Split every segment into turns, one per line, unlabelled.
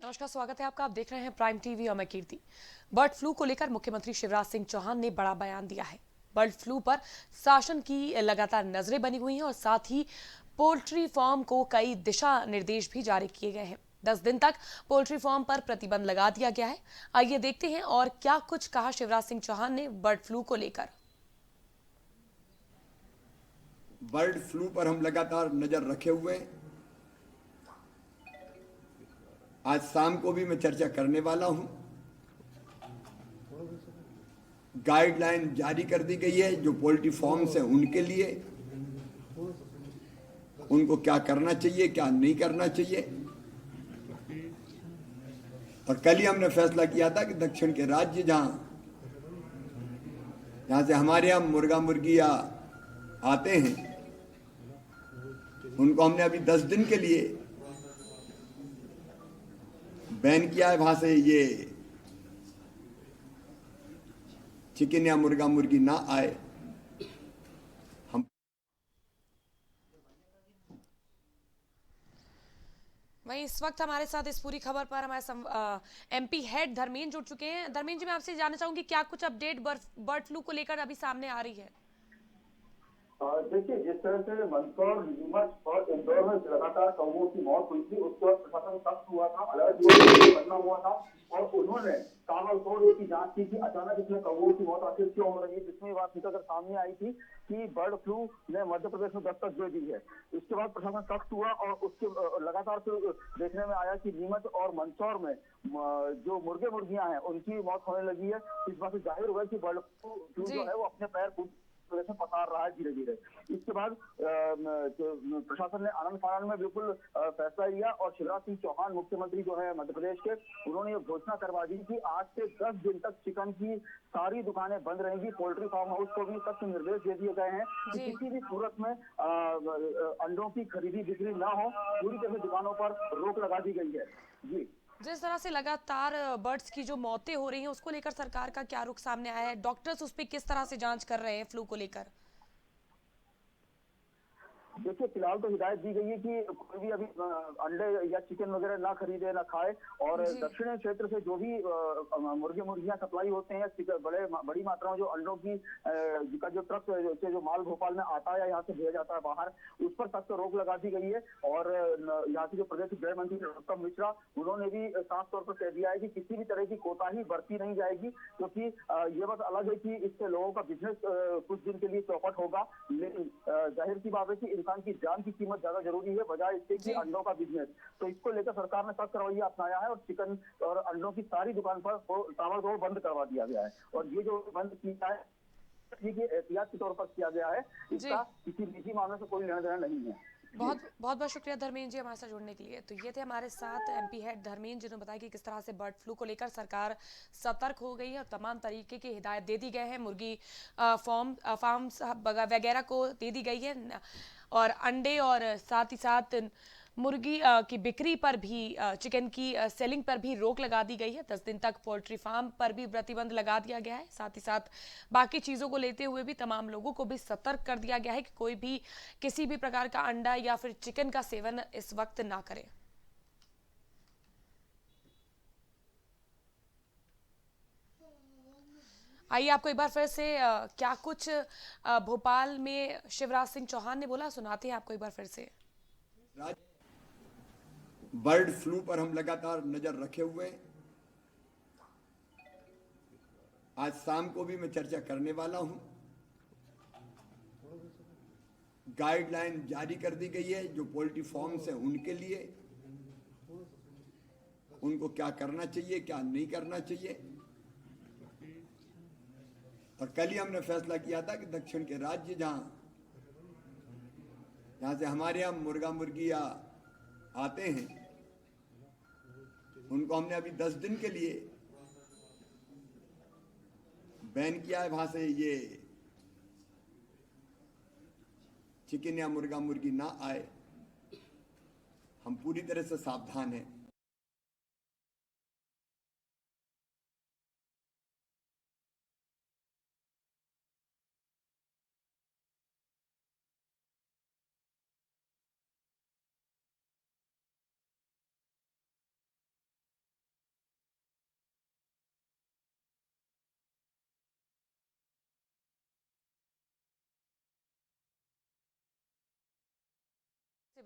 नमस्कार, स्वागत है आपका। आप देख रहे हैं प्राइम टीवी और मैं कीर्ति। बर्ड फ्लू को लेकर मुख्यमंत्री शिवराज सिंह चौहान ने बड़ा बयान दिया है। बर्ड फ्लू पर शासन की लगातार नजरें बनी हुई हैं और साथ ही पोल्ट्री फार्म को कई दिशा निर्देश भी जारी किए गए हैं। 10 दिन तक पोल्ट्री फार्म पर प्रतिबंध लगा दिया गया है। आइए देखते हैं और क्या कुछ कहा शिवराज सिंह चौहान ने बर्ड फ्लू को लेकर।
बर्ड फ्लू पर हम लगातार नजर रखे हुए हैं। आज शाम को भी मैं चर्चा करने वाला हूं। गाइडलाइन जारी कर दी गई है जो पोल्ट्री फार्म्स हैं उनके लिए, उनको क्या करना चाहिए क्या नहीं करना चाहिए। और कल ही हमने फैसला किया था कि दक्षिण के राज्य जहां से हमारे यहाँ मुर्गा मुर्गिया आते हैं उनको हमने अभी 10 दिन के लिए बैन किया है। वहां से ये चिकन या मुर्गा मुर्गी ना आए। हम
वहीं इस वक्त हमारे साथ इस पूरी खबर पर हमारे एमपी हेड धर्मेंद्र जुड़ चुके हैं। धर्मेंद्र जी, मैं आपसे जानना चाहूंगी क्या कुछ अपडेट बर्ड फ्लू को लेकर अभी सामने आ रही है।
देखिए, जिस तरह से मंदसौर, नीमच और इंदौर में लगातार कौवों की मौत हुई थी, उसके बाद प्रशासन सख्त हुआ था, अलर्ट करना हुआ था और उन्होंने ताबड़तोड़ इसकी जांच की थी। अचानक इसमें कौवों की मौत आखिर क्यों हो रही है, जिसमें बात निकलकर सामने आई थी कि बर्ड फ्लू ने मध्य प्रदेश में दस्तक दे दी है। इसके बाद प्रशासन सख्त हुआ और उसके लगातार फिर देखने में आया कि नीमच और मंदसौर में जो मुर्गे मुर्गियां हैं उनकी मौत होने लगी है। इस बात से जाहिर हुआ कि बर्ड फ्लू जो
जी,
है वो अपने पैर प्रदेश में पसार रहा है धीरे धीरे। इसके बाद प्रशासन ने आनंद फानन में बिल्कुल फैसला लिया और शिवराज सिंह चौहान मुख्यमंत्री जो है मध्य प्रदेश के, उन्होंने ये घोषणा करवा दी कि आज से 10 दिन तक चिकन की सारी दुकानें बंद रहेंगी। पोल्ट्री फार्म हाउस को भी सख्त निर्देश दे दिए गए हैं कि
जी।
किसी भी सूरत में अंडों की खरीदी बिक्री ना हो। पूरी तरह दुकानों पर रोक लगा दी गई है। जी।
जिस तरह से लगातार बर्ड्स की जो मौतें हो रही हैं उसको लेकर सरकार का क्या रुख सामने आया है? डॉक्टर्स उस पर किस तरह से जांच कर रहे हैं फ्लू को लेकर?
देखिए, फिलहाल तो हिदायत दी गई है कि कोई भी अभी अंडे या चिकन वगैरह ना खरीदे ना खाए और
जी,
दक्षिणी क्षेत्र से जो भी मुर्गे मुर्गियां सप्लाई होते हैं, बड़ी मात्रा में जो अंडों की का जो ट्रक से जो माल भोपाल में आता है या यहाँ से भेजा जाता है बाहर, उस पर सख्त रोक लगा दी गई है। और यहाँ के जो प्रदेश के गृह मंत्री नरोत्तम मिश्रा, उन्होंने भी साफ तौर पर कह दिया है कि किसी भी तरह की कोताही बरती नहीं जाएगी, क्योंकि ये बात अलग है कि इससे लोगों का बिजनेस कुछ दिन के लिए चौपट होगा, लेकिन जाहिर सी बात है कि इंसान की जान की कीमत ज्यादा जरूरी है बजाय इसके कि
जी।
अंडों का बिजनेस। तो इसको लेकर सरकार ने सख्त रवैया अपनाया है और चिकन और अंडों की सारी दुकान पर ताबड़तोड़ बंद करवा दिया गया है। और ये जो बंद किया है, ठीक है, एहतियात के तौर पर किया गया है।
जी,
इसका किसी निजी मामले से कोई लेना देना नहीं है। जी।
बहुत बहुत बहुत शुक्रिया धर्मेंद्र जी हमारे साथ जुड़ने के लिए। तो ये थे हमारे साथ एमपी हेड धर्मेंद्र, जिन्होंने बताया कि किस तरह से बर्ड फ्लू को लेकर सरकार सतर्क हो गई है और तमाम तरीके की हिदायत दे दी गए हैं। मुर्गी फार्म्स वगैरह को दे दी गई है और अंडे और साथ ही साथ मुर्गी की बिक्री पर भी, चिकन की सेलिंग पर भी रोक लगा दी गई है। 10 दिन तक पोल्ट्री फार्म पर भी प्रतिबंध लगा दिया गया है। साथ ही साथ बाकी चीज़ों को लेते हुए भी तमाम लोगों को भी सतर्क कर दिया गया है कि कोई भी किसी भी प्रकार का अंडा या फिर चिकन का सेवन इस वक्त ना करें। आइए आपको एक बार फिर से क्या कुछ भोपाल में शिवराज सिंह चौहान ने बोला सुनाते हैं आपको एक बार फिर से।
बर्ड फ्लू पर हम लगातार नजर रखे हुए हैं। आज शाम को भी मैं चर्चा करने वाला हूं। गाइडलाइन जारी कर दी गई है जो पोल्ट्री फार्म्स हैं उनके लिए, उनको क्या करना चाहिए क्या नहीं करना चाहिए। और कल ही हमने फैसला किया था कि दक्षिण के राज्य जहां से हमारे यहाँ मुर्गा मुर्गिया आते हैं उनको हमने अभी 10 दिन के लिए बैन किया है। वहां से ये चिकन या मुर्गा मुर्गी ना आए। हम पूरी तरह से सावधान हैं।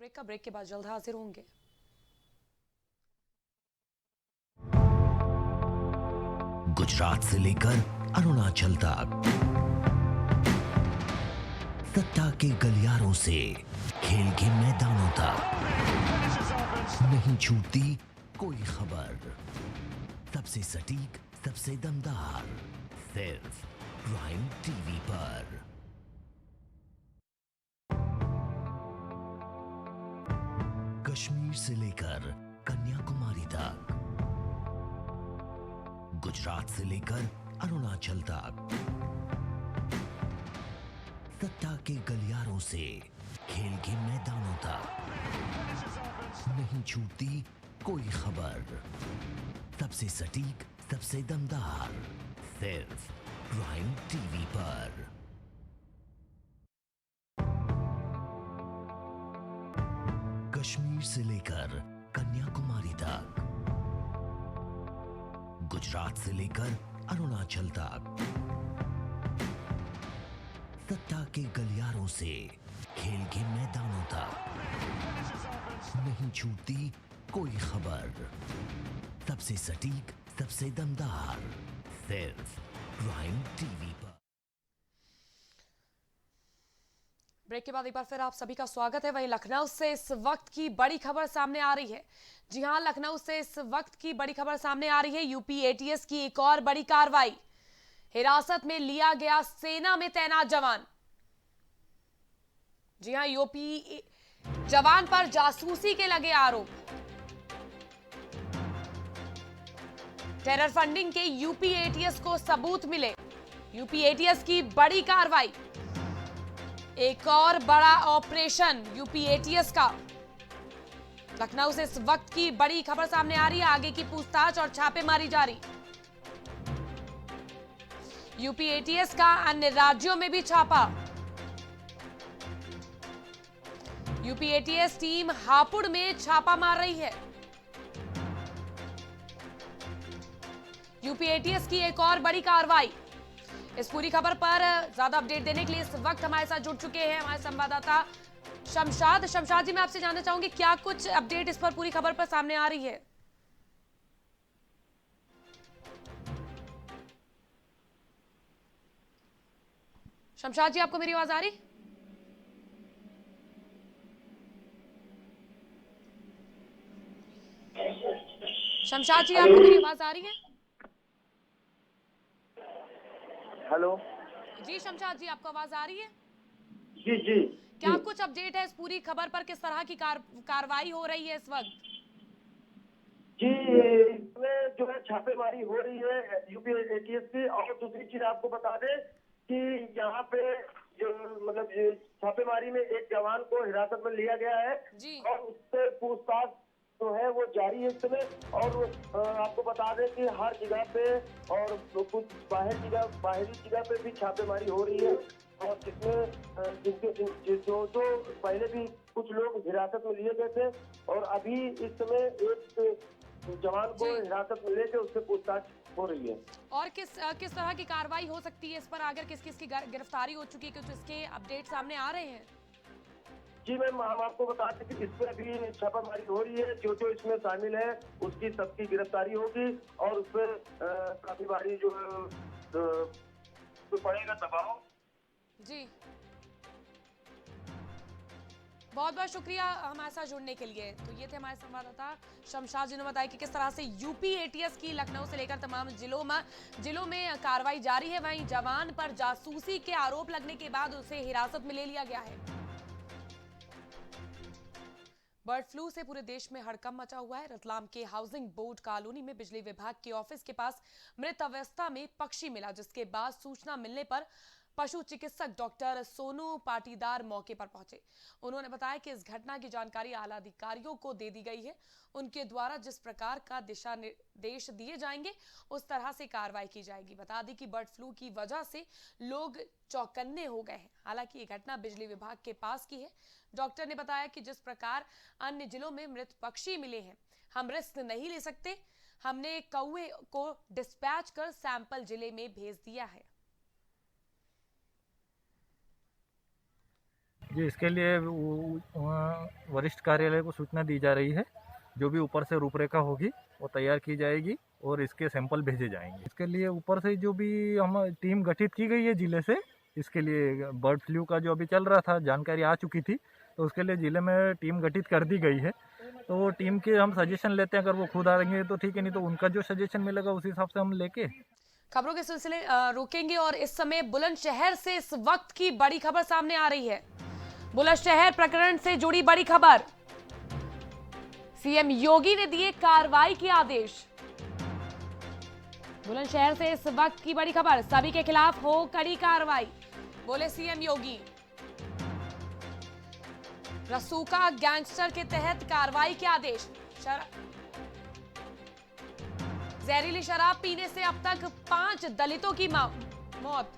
ब्रेक का, ब्रेक के बाद जल्द हाजिर होंगे।
गुजरात से लेकर अरुणाचल तक, सत्ता के गलियारों से खेल के मैदानों तक, नहीं छूटती कोई खबर। सबसे सटीक, सबसे दमदार, सिर्फ प्राइम टीवी पर। कश्मीर से लेकर कन्याकुमारी तक, गुजरात से लेकर अरुणाचल तक, सत्ता के गलियारों से खेल के मैदानों तक, नहीं छूटती कोई खबर। सबसे सटीक, सबसे दमदार, सिर्फ प्राइम टीवी पर। कश्मीर से लेकर कन्याकुमारी तक, गुजरात से लेकर अरुणाचल तक, सत्ता के गलियारों से खेल के मैदानों तक, नहीं छूटती कोई खबर। सबसे सटीक, सबसे दमदार, सिर्फ प्राइम टीवी पर।
ब्रेक के बाद एक बार फिर आप सभी का स्वागत है। वहीं लखनऊ से इस वक्त की बड़ी खबर सामने आ रही है। जी हां, लखनऊ से इस वक्त की बड़ी खबर सामने आ रही है। यूपी एटीएस की एक और बड़ी कार्रवाई, हिरासत में लिया गया सेना में तैनात जवान। जी हां, यूपी जवान पर जासूसी के लगे आरोप। टेरर फंडिंग के यूपी एटीएस को सबूत मिले। यूपी एटीएस की बड़ी कार्रवाई, एक और बड़ा ऑपरेशन यूपी एटीएस का। लखनऊ से इस वक्त की बड़ी खबर सामने आ रही है। आगे की पूछताछ और छापेमारी जारी। यूपी एटीएस का अन्य राज्यों में भी छापा। यूपी एटीएस टीम हापुड़ में छापा मार रही है। यूपी एटीएस की एक और बड़ी कार्रवाई। इस पूरी खबर पर ज्यादा अपडेट देने के लिए इस वक्त हमारे साथ जुड़ चुके हैं हमारे संवाददाता शमशाद। शमशाद जी, मैं आपसे जानना चाहूंगी क्या कुछ अपडेट इस पर पूरी खबर पर सामने आ रही है? शमशाद जी, आपको मेरी आवाज आ रही? शमशाद जी, आपको मेरी आवाज आ रही है?
हेलो
जी शमशाद जी, आपको आवाज आ रही है?
जी जी
क्या कुछ अपडेट है इस पूरी खबर पर? किस तरह की कार्रवाई हो रही है इस वक्त?
जी, इसमें जो है छापेमारी हो रही है यूपी एटीएस की। और दूसरी चीज आपको बता दें कि यहाँ पे जो मतलब ये छापेमारी में एक जवान को हिरासत में लिया गया है
जी।
और उससे पूछताछ जो है वो जारी है इस समय। और आपको बता दें कि हर जगह पे और कुछ बाहरी जगह पे भी छापेमारी हो रही है। और जिसमें जो पहले भी कुछ लोग हिरासत में लिए गए थे और अभी इस समय एक जवान को हिरासत में लेकर उससे पूछताछ हो रही है।
और किस तरह की कार्रवाई हो सकती है इस पर? आगे किस किस की गिरफ्तारी हो चुकी है? कुछ इसके अपडेट सामने आ रहे हैं?
जी मैम, हम आपको बता दें कि इसमें अभी छापामारी हो रही है। जो इसमें शामिल है उसकी सबकी गिरफ्तारी होगी और उस पर काफी भारी जो पड़ेगा दबाव।
जी, बहुत बहुत शुक्रिया हमारे साथ जुड़ने के लिए। तो ये थे हमारे संवाददाता शमशाद जी ने बताया कि किस तरह से यूपी एटीएस की लखनऊ से लेकर तमाम जिलों में कार्रवाई जारी है। वहीं जवान पर जासूसी के आरोप लगने के बाद उसे हिरासत में ले लिया गया है। बर्ड फ्लू से पूरे देश में हड़कंप मचा हुआ है। रतलाम के हाउसिंग बोर्ड कॉलोनी में बिजली विभाग के ऑफिस के पास मृत अवस्था में पक्षी मिला, जिसके बाद सूचना मिलने पर पशु चिकित्सक डॉक्टर सोनू पाटीदार मौके पर पहुंचे। उन्होंने बताया कि इस घटना की जानकारी आला अधिकारियों को दे दी गई है। उनके द्वारा जिस प्रकार का दिशा निर्देश दिए जाएंगे उस तरह से कार्रवाई की जाएगी। बता दें कि बर्ड फ्लू की वजह से लोग चौकन्ने हो गए हैं। हालांकि ये घटना बिजली विभाग के पास की है। डॉक्टर ने बताया कि जिस प्रकार अन्य जिलों में मृत पक्षी मिले हैं, हम रिस्क नहीं ले सकते। हमने कौवे को डिस्पैच कर सैंपल जिले में भेज दिया है।
जी, इसके लिए वरिष्ठ कार्यालय को सूचना दी जा रही है। जो भी ऊपर से रूपरेखा होगी वो तैयार की जाएगी और इसके सैंपल भेजे जाएंगे। इसके लिए ऊपर से जो भी हम टीम गठित की गई है जिले से, इसके लिए बर्ड फ्लू का जो अभी चल रहा था जानकारी आ चुकी थी, तो उसके लिए जिले में टीम गठित कर दी गई है। तो वो टीम के हम सजेशन लेते हैं, अगर वो खुद आएंगे तो ठीक है, नहीं तो उनका जो सजेशन मिलेगा उस हिसाब से हम लेके
खबरों के सिलसिले रोकेंगे। और इस समय बुलंदशहर से इस वक्त की बड़ी खबर सामने आ रही है। बुलंदशहर प्रकरण से जुड़ी बड़ी खबर, सीएम योगी ने दिए कार्रवाई के आदेश। बुलंदशहर से इस वक्त की बड़ी खबर, सभी के खिलाफ हो कड़ी कार्रवाई, बोले सीएम योगी। रसूखा गैंगस्टर के तहत कार्रवाई के आदेश। जहरीली शराब पीने से अब तक 5 दलितों की मौत,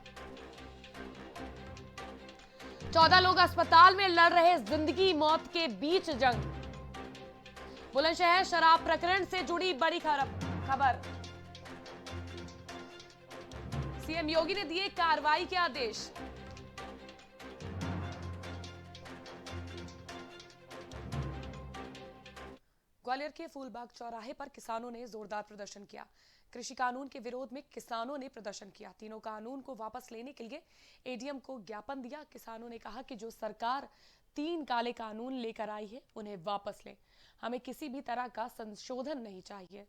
14 लोग अस्पताल में लड़ रहे जिंदगी मौत के बीच जंग। बुलंदशहर शराब प्रकरण से जुड़ी बड़ी खबर, सीएम योगी ने दिए कार्रवाई के आदेश। ग्वालियर के फूलबाग चौराहे पर किसानों ने जोरदार प्रदर्शन किया। कृषि कानून के विरोध में किसानों ने प्रदर्शन किया। तीनों कानून को वापस लेने के लिए एडीएम को ज्ञापन दिया। किसानों ने कहा कि जो सरकार 3 काले कानून लेकर आई है उन्हें वापस लें, हमें किसी भी तरह का संशोधन नहीं चाहिए।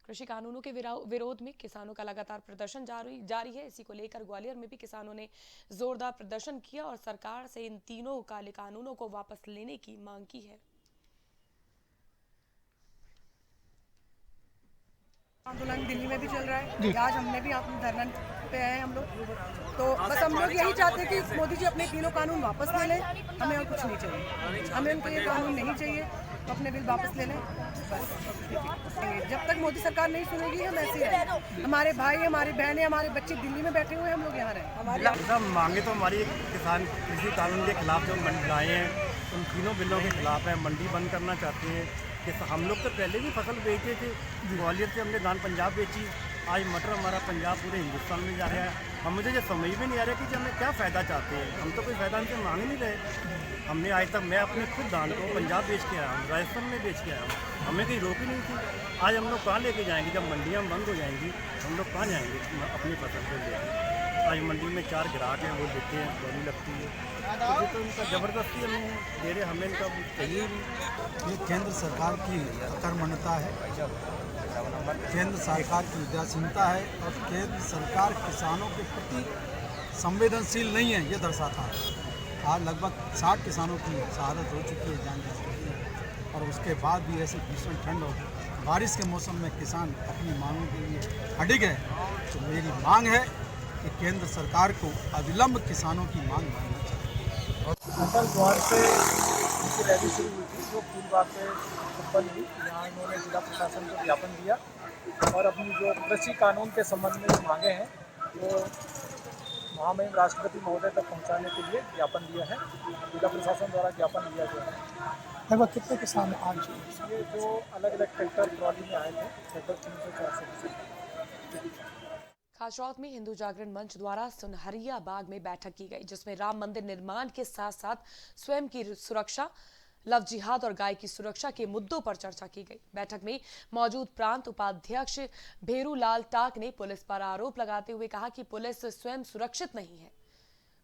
कृषि कानूनों के विरोध में किसानों का लगातार प्रदर्शन जारी है। इसी को लेकर ग्वालियर में भी किसानों ने जोरदार प्रदर्शन किया और सरकार से इन तीनों काले कानूनों को वापस लेने की मांग की है।
आंदोलन दिल्ली में भी चल रहा है, आज हमने भी अपने धरना पे आए हम लोग। तो बस हम लोग यही चाहते हैं कि मोदी जी अपने तीनों कानून वापस ले लें, हमें और कुछ नहीं चाहिए। हमें उनको ये कानून नहीं चाहिए, तो अपने बिल वापस ले लें बस। जब तक मोदी सरकार नहीं सुनेगी हम ऐसे ही रहेंगे। हमारे भाई, हमारी बहनें, हमारे बच्चे दिल्ली में बैठे हुए हैं, हम लोग यहाँ रहें।
मांगे तो हमारी किसान कृषि कानून के खिलाफ जो लाए हैं उन तीनों बिलों के खिलाफ है। मंडी बंद करना चाहते हैं कि हम लोग तो पहले भी फसल बेचते थे, ग्वालियर से हमने धान पंजाब बेची, आज मटर हमारा पंजाब पूरे हिंदुस्तान में जा रहा है। हम मुझे ये समझ में नहीं आ रहा कि हमें क्या फ़ायदा चाहते हैं। हम तो कोई फ़ायदा हमसे मांग नहीं रहे। हमने आज तक, मैं अपने खुद धान को पंजाब बेच के आया हूँ, राजस्थान में बेच के आया हूँ, हमें कहीं रोक ही नहीं थी। आज हम लोग कहाँ लेके जाएंगे? जब मंडियाँ बंद हो जाएंगी हम लोग कहाँ जाएंगे अपनी फसल को लेकर? आज मंडी में 4 ग्राहक हैं, वो देते हैं, बोली लगती है, तो उनका ज़बरदस्ती हमें दे रहे, हमें इनका चाहिए नहीं।
ये केंद्र सरकार की अकर्मण्यता है, केंद्र सरकार की उदासीनता है और केंद्र सरकार किसानों के प्रति संवेदनशील नहीं है, ये दर्शाता है। आज लगभग 60 किसानों की शहादत हो चुकी है, जान जा चुकी है, और उसके बाद भी ऐसे भीषण ठंड हो, बारिश के मौसम में किसान अपनी मांगों के लिए अडिग है। तो मेरी मांग है कि केंद्र सरकार को अविलंब किसानों की मांग मानना चाहिए।
अटल द्वार से उनकी रैली शुरू हुई थी जो फूलबाग से उत्पन्न हुई। यहाँ इन्होंने जिला प्रशासन को ज्ञापन दिया और अपनी जो कृषि कानून के संबंध में जो मांगे हैं वो महामहिम राष्ट्रपति महोदय तक पहुँचाने के लिए ज्ञापन दिया है। जिला प्रशासन द्वारा ज्ञापन दिया गया है।
लगभग कितने किसान आज
ये जो अलग अलग ट्रैक्टर ट्रॉली में आए थे, लगभग 300-400।
खासरौत में हिंदू जागरण मंच द्वारा सुनहरिया बाग में बैठक की गई, जिसमें राम मंदिर निर्माण के साथ साथ स्वयं की सुरक्षा, लव जिहाद और गाय की सुरक्षा के मुद्दों पर चर्चा की गई। बैठक में मौजूद प्रांत उपाध्यक्ष भेरूलाल टाक ने पुलिस पर आरोप लगाते हुए कहा कि पुलिस स्वयं सुरक्षित नहीं है,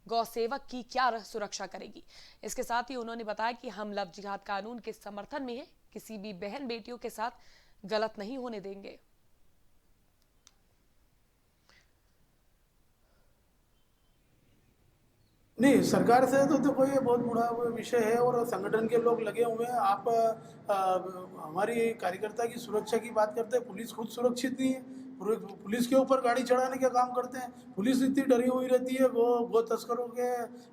गौ सेवक की क्या सुरक्षा करेगी। इसके साथ ही उन्होंने बताया कि हम लव जिहाद कानून के समर्थन में हैं, किसी भी बहन बेटियों के साथ गलत नहीं होने देंगे।
नहीं, सरकार से तो देखो ये बहुत बड़ा विषय है और संगठन के लोग लगे हुए हैं। आप हमारी कार्यकर्ता की सुरक्षा की बात करते हैं, पुलिस खुद सुरक्षित नहीं है, पुलिस के ऊपर गाड़ी चढ़ाने का काम करते हैं। पुलिस इतनी डरी हुई रहती है गो तस्करों के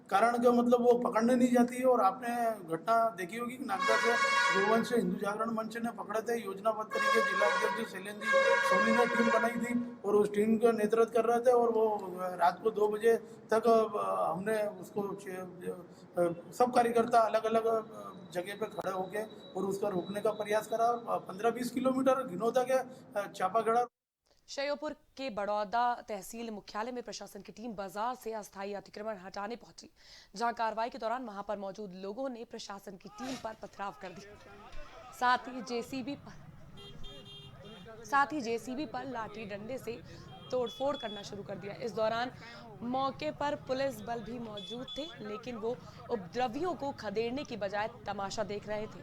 कारण का मतलब वो पकड़ने नहीं जाती है। और आपने घटना देखी होगी कि नागदा से गोवंश से हिंदू जागरण मंच ने पकड़े थे, योजनाबद्ध तरीके जिला अध्यक्ष शैलेंद्र जी सोनी ने टीम बनाई थी और उस टीम का नेतृत्व कर रहे थे। और वो रात को 2 बजे तक हमने उसको सब कार्यकर्ता अलग अलग जगह पे खड़े होकर और उसका रोकने का प्रयास करा। 15-20 किलोमीटर घिनौदा के चापागढ़ा
श्योपुर के बड़ौदा तहसील मुख्यालय में प्रशासन की टीम बाजार से अस्थायी अतिक्रमण हटाने पहुंची, जहां कार्रवाई के दौरान वहां पर मौजूद लोगों ने प्रशासन की टीम पर पथराव कर दी। साथ ही जेसीबी पर लाठी डंडे से तोड़फोड़ करना शुरू कर दिया। इस दौरान मौके पर पुलिस बल भी मौजूद थे, लेकिन वो उपद्रवियों को खदेड़ने की बजाय तमाशा देख रहे थे।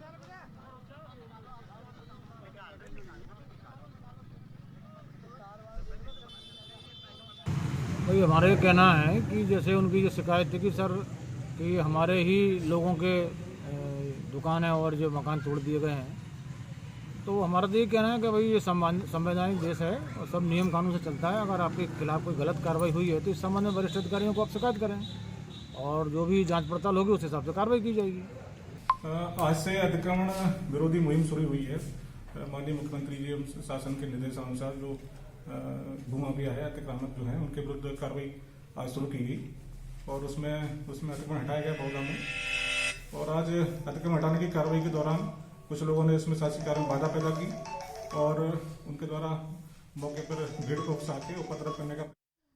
भाई हमारा ये कहना है कि जैसे उनकी जो शिकायत थी कि सर कि हमारे ही लोगों के दुकान है और जो मकान तोड़ दिए गए हैं, तो हमारा तो ये कहना है कि भाई ये संवैधानिक देश है और सब नियम कानून से चलता है। अगर आपके खिलाफ कोई गलत कार्रवाई हुई है तो इस संबंध में वरिष्ठ अधिकारियों को आप शिकायत करें और जो भी जांच पड़ताल होगी उस हिसाब से कार्रवाई की जाएगी।
आज से अतिक्रमण विरोधी मुहिम शुरू हुई है। माननीय मुख्यमंत्री जी शासन के निर्देशानुसार जो भूमाफिया है, अतिक्रमण जो है, उनके विरुद्ध कार्रवाई आज शुरू की गई और उसमें अतिक्रमण हटाया गया बहुधा में। और आज अतिक्रमण हटाने की कार्रवाई के दौरान कुछ लोगों ने इसमें शासकीय कार्य में बाधा पैदा की और उनके द्वारा मौके पर भीड़ को उकसा के उपद्रव करने का।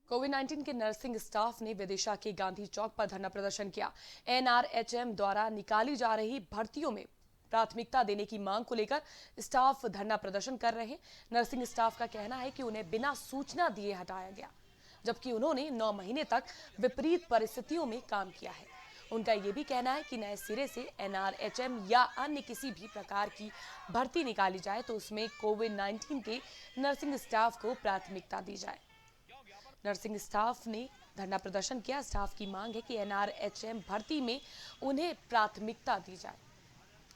कोविड-19 के नर्सिंग स्टाफ ने विदिशा के गांधी चौक पर धरना प्रदर्शन किया। एनआरएचएम द्वारा निकाली जा रही भर्तियों में प्राथमिकता देने की मांग को लेकर स्टाफ धरना प्रदर्शन कर रहे हैं। नर्सिंग स्टाफ का कहना है कि उन्हें बिना सूचना दिए हटाया गया, जबकि उन्होंने 9 महीने तक विपरीत परिस्थितियों में काम किया है। उनका ये भी कहना है कि नए सिरे से एनआरएचएम या अन्य किसी भी प्रकार की भर्ती निकाली जाए तो उसमें कोविड-19 के नर्सिंग स्टाफ को प्राथमिकता दी जाए। नर्सिंग स्टाफ ने धरना प्रदर्शन किया। स्टाफ की मांग है कि एनआरएचएम भर्ती में उन्हें प्राथमिकता दी जाए।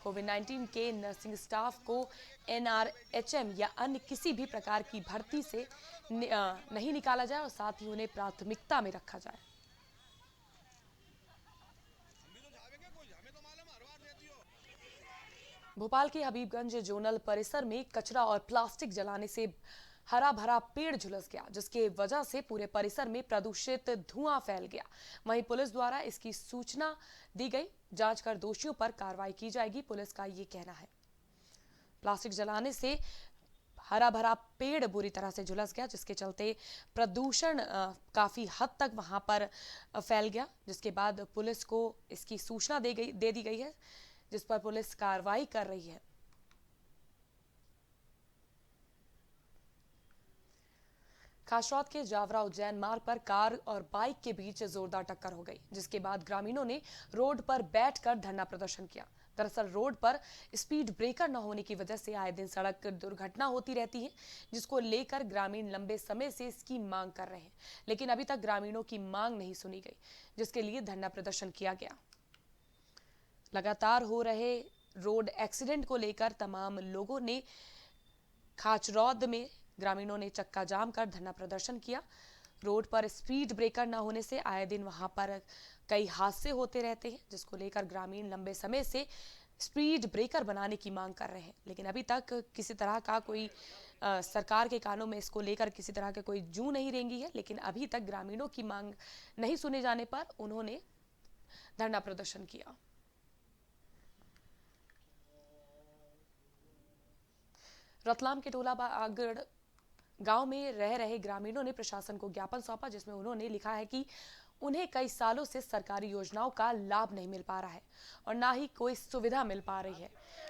कोविड-19 के नर्सिंग स्टाफ को एनआरएचएम या अन्य किसी भी प्रकार की भर्ती से नहीं निकाला जाए और साथ ही उन्हें प्राथमिकता में रखा जाए। भोपाल के हबीबगंज जोनल परिसर में कचरा और प्लास्टिक जलाने से हरा भरा पेड़ झुलस गया, जिसके वजह से पूरे परिसर में प्रदूषित धुआं फैल गया। वहीं पुलिस द्वारा इसकी सूचना दी गई, जांच कर दोषियों पर कार्रवाई की जाएगी, पुलिस का ये कहना है। प्लास्टिक जलाने से हरा भरा पेड़ बुरी तरह से झुलस गया, जिसके चलते प्रदूषण काफी हद तक वहां पर फैल गया, जिसके बाद पुलिस को इसकी सूचना दे दी गई है, जिस पर पुलिस कार्रवाई कर रही है। खासरौद के जावरा उज्जैन मार्ग पर कार और बाइक के बीच जोरदार टक्कर हो गई, जिसके बाद ग्रामीणों ने रोड पर बैठकर धरना प्रदर्शन किया। दरअसल रोड पर स्पीड ब्रेकर न होने की वजह से आए दिन सड़क दुर्घटना होती रहती है, जिसको लेकर ग्रामीण लंबे समय से इसकी मांग कर रहे हैं, लेकिन अभी तक ग्रामीणों की मांग नहीं सुनी गई, जिसके लिए धरना प्रदर्शन किया गया। लगातार हो रहे रोड एक्सीडेंट को लेकर तमाम लोगों ने खाचरौद में ग्रामीणों ने चक्का जाम कर धरना प्रदर्शन किया। रोड पर स्पीड ब्रेकर न होने से आए दिन वहां पर कई हादसे होते रहते हैं, जिसको लेकर ग्रामीण लंबे समय से स्पीड ब्रेकर बनाने की मांग कर रहे हैं, लेकिन अभी तक किसी तरह का कोई सरकार के कानों में इसको लेकर किसी तरह के कोई जू नहीं रेंगी है। लेकिन अभी तक ग्रामीणों की मांग नहीं सुने जाने पर उन्होंने धरना प्रदर्शन किया। रतलाम के टोलाबागड़ गांव में रह रहे ग्रामीणों ने प्रशासन को ज्ञापन सौंपा, जिसमें उन्होंने लिखा है कि उन्हें कई सालों से सरकारी योजनाओं का लाभ नहीं मिल पा रहा है और ना ही कोई सुविधा मिल पा रही है।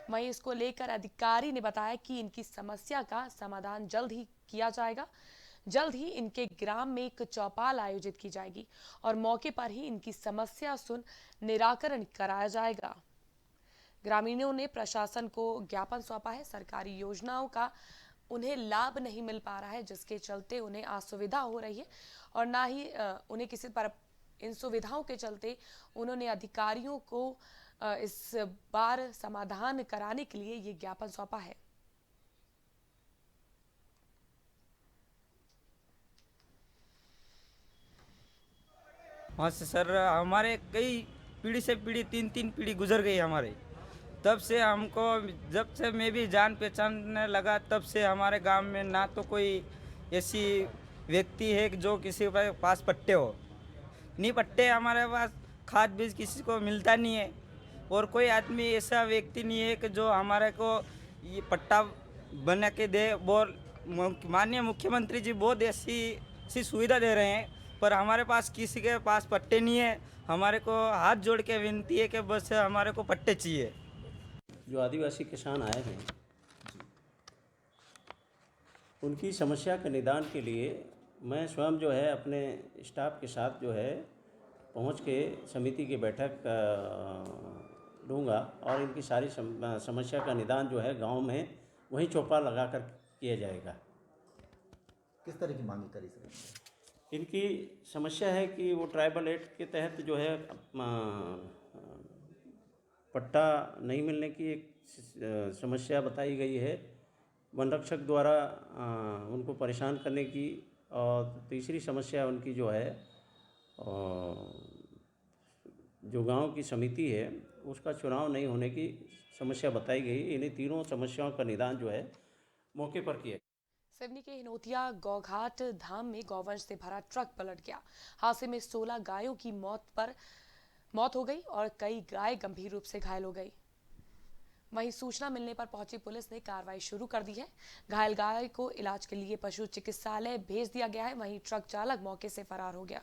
वहीं इसको लेकर अधिकारी ने बताया कि इनकी समस्या का समाधान जल्द ही किया जाएगा। जल्द ही इनके ग्राम में एक चौपाल आयोजित की जाएगी और मौके पर ही इनकी समस्या सुन निराकरण कराया जाएगा। ग्रामीणों ने प्रशासन को ज्ञापन सौंपा है। सरकारी योजनाओं का उन्हें लाभ नहीं मिल पा रहा है, जिसके चलते उन्हें असुविधा हो रही है और ना ही उन्हें किसी पर इन सुविधाओं के चलते उन्होंने अधिकारियों को इस बार समाधान कराने के लिए ये ज्ञापन सौंपा है।
वहाँ से सर हमारे कई पीढ़ी से पीढ़ी 3 पीढ़ी गुजर गई हमारे। तब से हमको, जब से मैं भी जान पहचानने लगा, तब से हमारे गांव में ना तो कोई ऐसी व्यक्ति है जो किसी के पास पट्टे हो, नहीं पट्टे हमारे पास, खाद बीज किसी को मिलता नहीं है और कोई आदमी ऐसा व्यक्ति नहीं है कि जो हमारे को ये पट्टा बना के दे। बोल माननीय मुख्यमंत्री जी बहुत ऐसी सुविधा दे रहे हैं, पर हमारे पास किसी के पास पट्टे नहीं है। हमारे को हाथ जोड़ के विनती है कि बस हमारे को पट्टे चाहिए।
जो आदिवासी किसान आए हैं उनकी समस्या के निदान के लिए मैं स्वयं जो है अपने स्टाफ के साथ जो है पहुंच के समिति की बैठक लूँगा और इनकी सारी समस्या का निदान जो है गांव में वहीं चौपाल लगाकर किया जाएगा।
किस तरह की मांग करी सर?
इनकी समस्या है कि वो ट्राइबल एक्ट के तहत जो है पट्टा नहीं मिलने की एक समस्या बताई गई है वन रक्षक द्वारा उनको परेशान करने की, और तीसरी समस्या उनकी जो है जो गांव की समिति है उसका चुनाव नहीं होने की समस्या बताई गई। इन्हीं तीनों समस्याओं का निदान जो है मौके पर किया।
सिवनी के हिनोतिया गौघाट धाम में गौवंश से भरा ट्रक पलट गया। हादसे में 16 गायों की मौत हो गई और कई गाय गंभीर रूप से घायल हो गई। वहीं सूचना मिलने पर पहुंची पुलिस ने कार्रवाई शुरू कर दी है। घायल गाय को इलाज के लिए पशु चिकित्सालय भेज दिया गया है। वहीं ट्रक चालक मौके से फरार हो गया।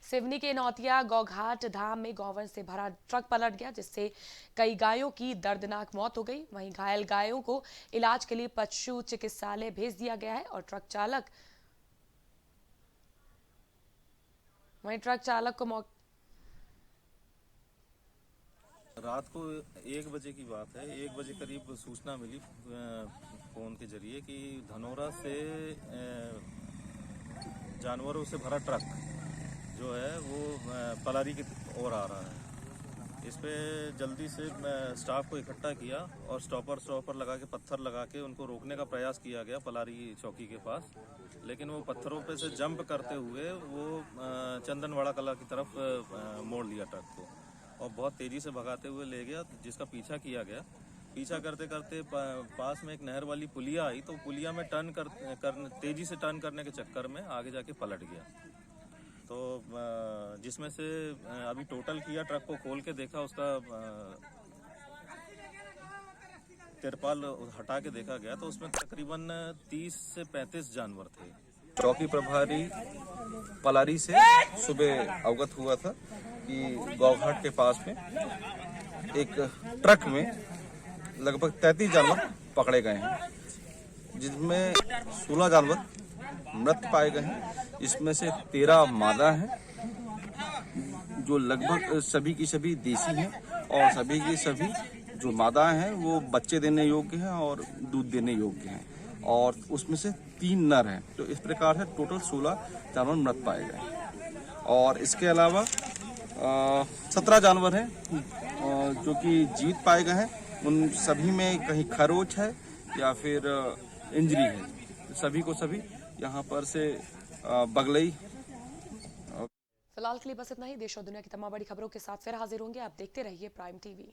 सिवनी के नौतिया गौघाट धाम में गौवंश से भरा ट्रक पलट गया, जिससे कई गायों की दर्दनाक मौत हो गई। वहीं घायल गायों को इलाज के लिए पशु चिकित्सालय भेज दिया गया है और ट्रक चालक को
रात को 1 बजे की बात है। 1 बजे करीब सूचना मिली फोन के जरिए कि धनोरा से जानवरों से भरा ट्रक जो है वो पलारी की ओर आ रहा है। इस पे जल्दी से स्टाफ को इकट्ठा किया और स्टॉपर लगा के पत्थर लगा के उनको रोकने का प्रयास किया गया पलारी चौकी के पास, लेकिन वो पत्थरों पे से जंप करते हुए वो चंदनवाड़ा कला की तरफ मोड़ लिया ट्रक को और बहुत तेजी से भगाते हुए ले गया, जिसका पीछा किया गया। पीछा करते करते पास में एक नहर वाली पुलिया आई, तो पुलिया में तेजी से टर्न करने के चक्कर में आगे जाके पलट गया। तो जिसमें से अभी टोटल किया, ट्रक को खोल के देखा, उसका तिरपाल हटा के देखा गया तो उसमें तकरीबन 30 से 35 जानवर थे।
चौकी प्रभारी पलारी से सुबह अवगत हुआ था कि गौघाट के पास में एक ट्रक में लगभग 33 जानवर पकड़े गए हैं, जिसमें 16 जानवर मृत पाए गए हैं। इसमें से 13 मादा हैं जो लगभग सभी की सभी देसी हैं और सभी की सभी जो मादा हैं वो बच्चे देने योग्य हैं और दूध देने योग्य हैं, और उसमें से 3 नर हैं। तो इस प्रकार से टोटल 16 जानवर मृत पाए गए। और इसके अलावा 17 जानवर हैं जो कि जीवित पाए गए हैं। उन सभी में कहीं खरोच है या फिर इंजरी है। सभी को सभी यहाँ पर से बगलई।
फिलहाल के लिए बस इतना ही। देश और दुनिया की तमाम बड़ी खबरों के साथ फिर हाजिर होंगे। आप देखते रहिए प्राइम टीवी।